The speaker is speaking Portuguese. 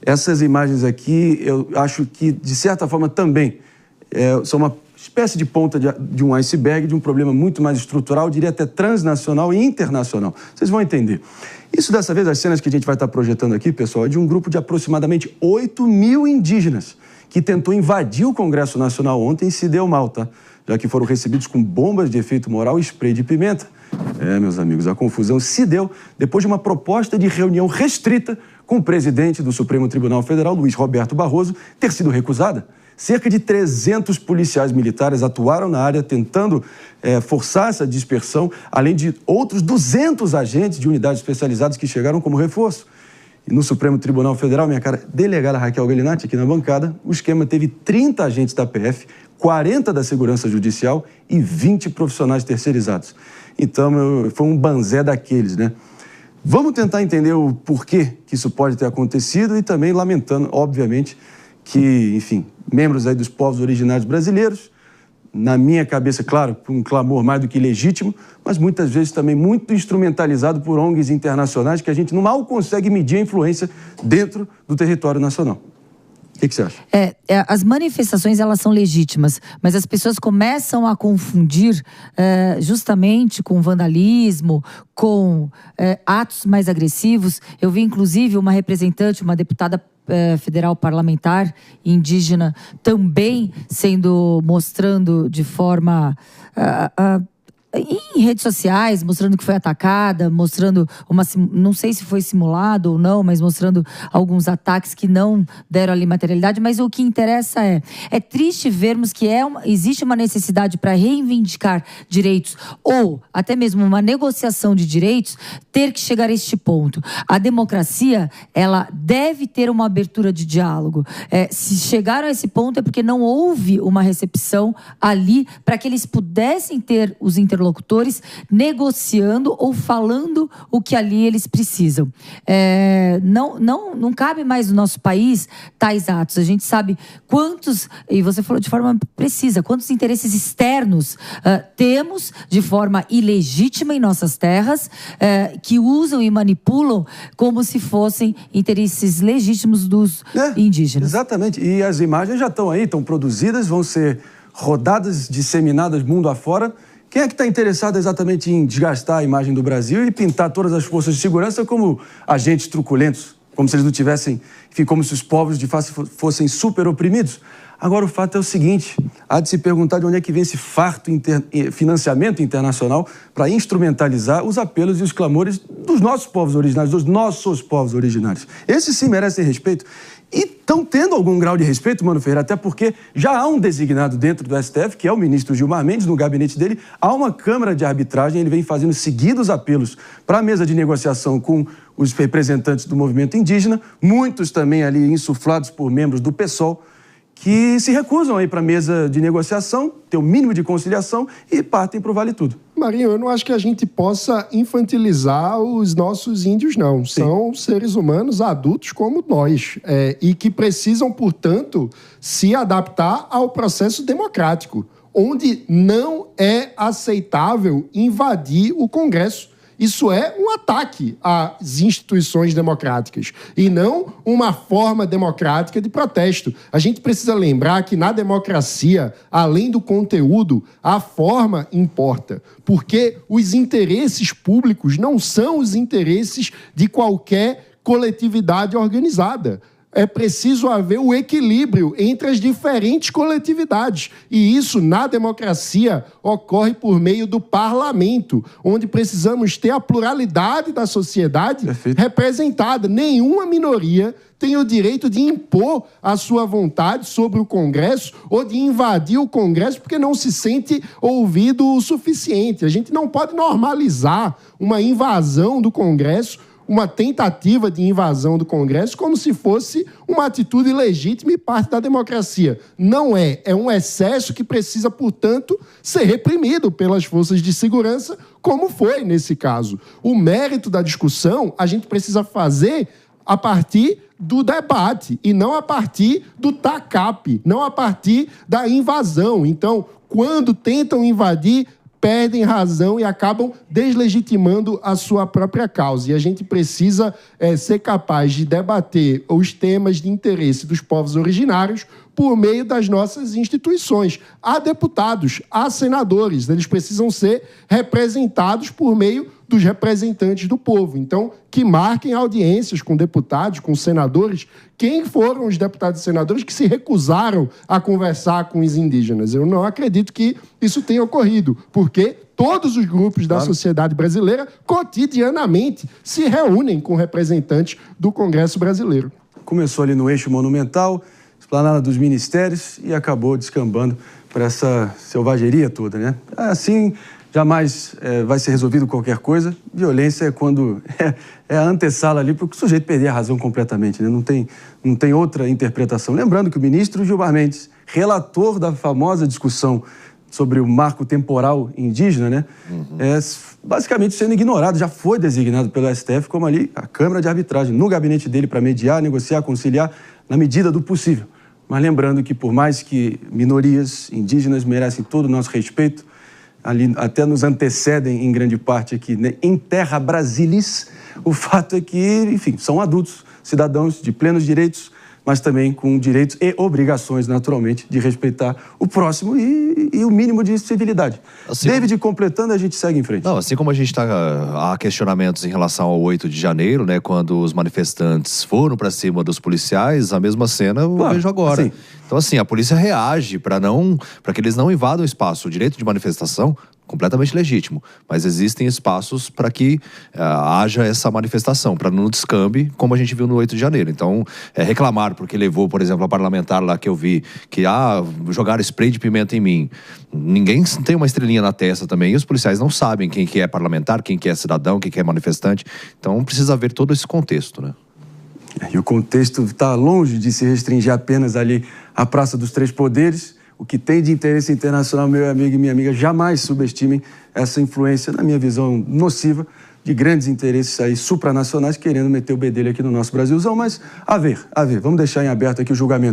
Essas imagens aqui, eu acho que, de certa forma, também são uma espécie de ponta de um iceberg, de um problema muito mais estrutural, diria até transnacional e internacional. Vocês vão entender. Isso, dessa vez, as cenas que a gente vai estar projetando aqui, pessoal, é de um grupo de aproximadamente 8 mil indígenas que tentou invadir o Congresso Nacional ontem e se deu mal, tá? Já que foram recebidos com bombas de efeito moral e spray de pimenta. Meus amigos, a confusão se deu depois de uma proposta de reunião restrita com o presidente do Supremo Tribunal Federal, Luiz Roberto Barroso, ter sido recusada. Cerca de 300 policiais militares atuaram na área tentando forçar essa dispersão, além de outros 200 agentes de unidades especializadas que chegaram como reforço. E no Supremo Tribunal Federal, minha cara delegada Raquel Gallinatti, aqui na bancada, o esquema teve 30 agentes da PF, 40 da Segurança Judicial e 20 profissionais terceirizados. Então, foi um banzé daqueles, né? Vamos tentar entender o porquê que isso pode ter acontecido e também lamentando, obviamente, que, enfim, membros aí dos povos originários brasileiros, na minha cabeça, claro, um clamor mais do que legítimo, mas muitas vezes também muito instrumentalizado por ONGs internacionais que a gente mal consegue medir a influência dentro do território nacional. O que você acha? As manifestações, elas são legítimas, mas as pessoas começam a confundir justamente com vandalismo, com atos mais agressivos. Eu vi, inclusive, uma representante, uma deputada federal parlamentar indígena também mostrando de forma em redes sociais, mostrando que foi atacada, mostrando não sei se foi simulado ou não, mas mostrando alguns ataques que não deram ali materialidade. Mas o que interessa é triste vermos que existe uma necessidade para reivindicar direitos ou até mesmo uma negociação de direitos, ter que chegar a este ponto. A democracia, ela deve ter uma abertura de diálogo. Se chegaram a esse ponto é porque não houve uma recepção ali para que eles pudessem ter os interlocutores negociando ou falando o que ali eles precisam. Não cabe mais no nosso país tais atos. A gente sabe quantos, e você falou de forma precisa, quantos interesses externos temos de forma ilegítima em nossas terras, que usam e manipulam como se fossem interesses legítimos dos indígenas. Exatamente. E as imagens já estão aí, estão produzidas, vão ser rodadas, disseminadas mundo afora. Quem é que está interessado exatamente em desgastar a imagem do Brasil e pintar todas as forças de segurança como agentes truculentos, como se eles não tivessem, enfim, como se os povos de fato fossem super oprimidos? Agora, o fato é o seguinte, há de se perguntar de onde é que vem esse farto financiamento internacional para instrumentalizar os apelos e os clamores dos nossos povos originários, dos nossos povos originários. Esses sim merecem respeito. E estão tendo algum grau de respeito, Mano Ferreira, até porque já há um designado dentro do STF, que é o ministro Gilmar Mendes, no gabinete dele, há uma Câmara de Arbitragem, ele vem fazendo seguidos apelos para a mesa de negociação com os representantes do movimento indígena, muitos também ali insuflados por membros do PSOL, que se recusam a ir para a mesa de negociação, ter o mínimo de conciliação e partem para o Vale Tudo. Marinho, eu não acho que a gente possa infantilizar os nossos índios, não. Sim. São seres humanos adultos como nós e que precisam, portanto, se adaptar ao processo democrático, onde não é aceitável invadir o Congresso. Isso é um ataque às instituições democráticas e não uma forma democrática de protesto. A gente precisa lembrar que na democracia, além do conteúdo, a forma importa, porque os interesses públicos não são os interesses de qualquer coletividade organizada. É preciso haver o equilíbrio entre as diferentes coletividades. E isso, na democracia, ocorre por meio do parlamento, onde precisamos ter a pluralidade da sociedade representada. Nenhuma minoria tem o direito de impor a sua vontade sobre o Congresso ou de invadir o Congresso porque não se sente ouvido o suficiente. A gente não pode normalizar uma invasão do Congresso, uma tentativa de invasão do Congresso como se fosse uma atitude legítima e parte da democracia. Não é. É um excesso que precisa, portanto, ser reprimido pelas forças de segurança, como foi nesse caso. O mérito da discussão a gente precisa fazer a partir do debate e não a partir do TACAP, não a partir da invasão. Então, quando tentam invadir, perdem razão e acabam deslegitimando a sua própria causa. E a gente precisa ser capaz de debater os temas de interesse dos povos originários por meio das nossas instituições. Há deputados, há senadores, eles precisam ser representados por meio dos representantes do povo. Então, que marquem audiências com deputados, com senadores, quem foram os deputados e senadores que se recusaram a conversar com os indígenas. Eu não acredito que isso tenha ocorrido, porque todos os grupos da sociedade brasileira, cotidianamente, se reúnem com representantes do Congresso brasileiro. Começou ali no eixo monumental, esplanada dos ministérios, e acabou descambando para essa selvageria toda, né? Assim, jamais vai ser resolvido qualquer coisa. Violência é quando é a antessala ali para o sujeito perder a razão completamente, né? Não tem outra interpretação. Lembrando que o ministro Gilmar Mendes, relator da famosa discussão sobre o marco temporal indígena, né? Basicamente sendo ignorado, já foi designado pelo STF como ali a Câmara de Arbitragem, no gabinete dele para mediar, negociar, conciliar, na medida do possível. Mas lembrando que por mais que minorias indígenas merecem todo o nosso respeito, ali até nos antecedem em grande parte aqui, né, em terra brasilis, o fato é que, enfim, são adultos, cidadãos de plenos direitos, mas também com direitos e obrigações, naturalmente, de respeitar o próximo e o mínimo de civilidade. Assim, David, completando, a gente segue em frente. Não, assim como a gente há questionamentos em relação ao 8 de janeiro, né, quando os manifestantes foram para cima dos policiais, a mesma cena eu vejo agora. Assim, então, assim, a polícia reage para que eles não invadam o espaço. O direito de manifestação, completamente legítimo, mas existem espaços para que haja essa manifestação, para não descambe, como a gente viu no 8 de janeiro. Então, reclamar porque levou, por exemplo, a parlamentar lá que eu vi, que jogaram spray de pimenta em mim. Ninguém tem uma estrelinha na testa também, e os policiais não sabem quem que é parlamentar, quem que é cidadão, quem que é manifestante. Então, precisa ver todo esse contexto, né? E o contexto está longe de se restringir apenas ali à Praça dos Três Poderes. O que tem de interesse internacional, meu amigo e minha amiga, jamais subestimem essa influência, na minha visão, nociva, de grandes interesses aí supranacionais querendo meter o bedelho aqui no nosso Brasilzão. Mas a ver, vamos deixar em aberto aqui o julgamento.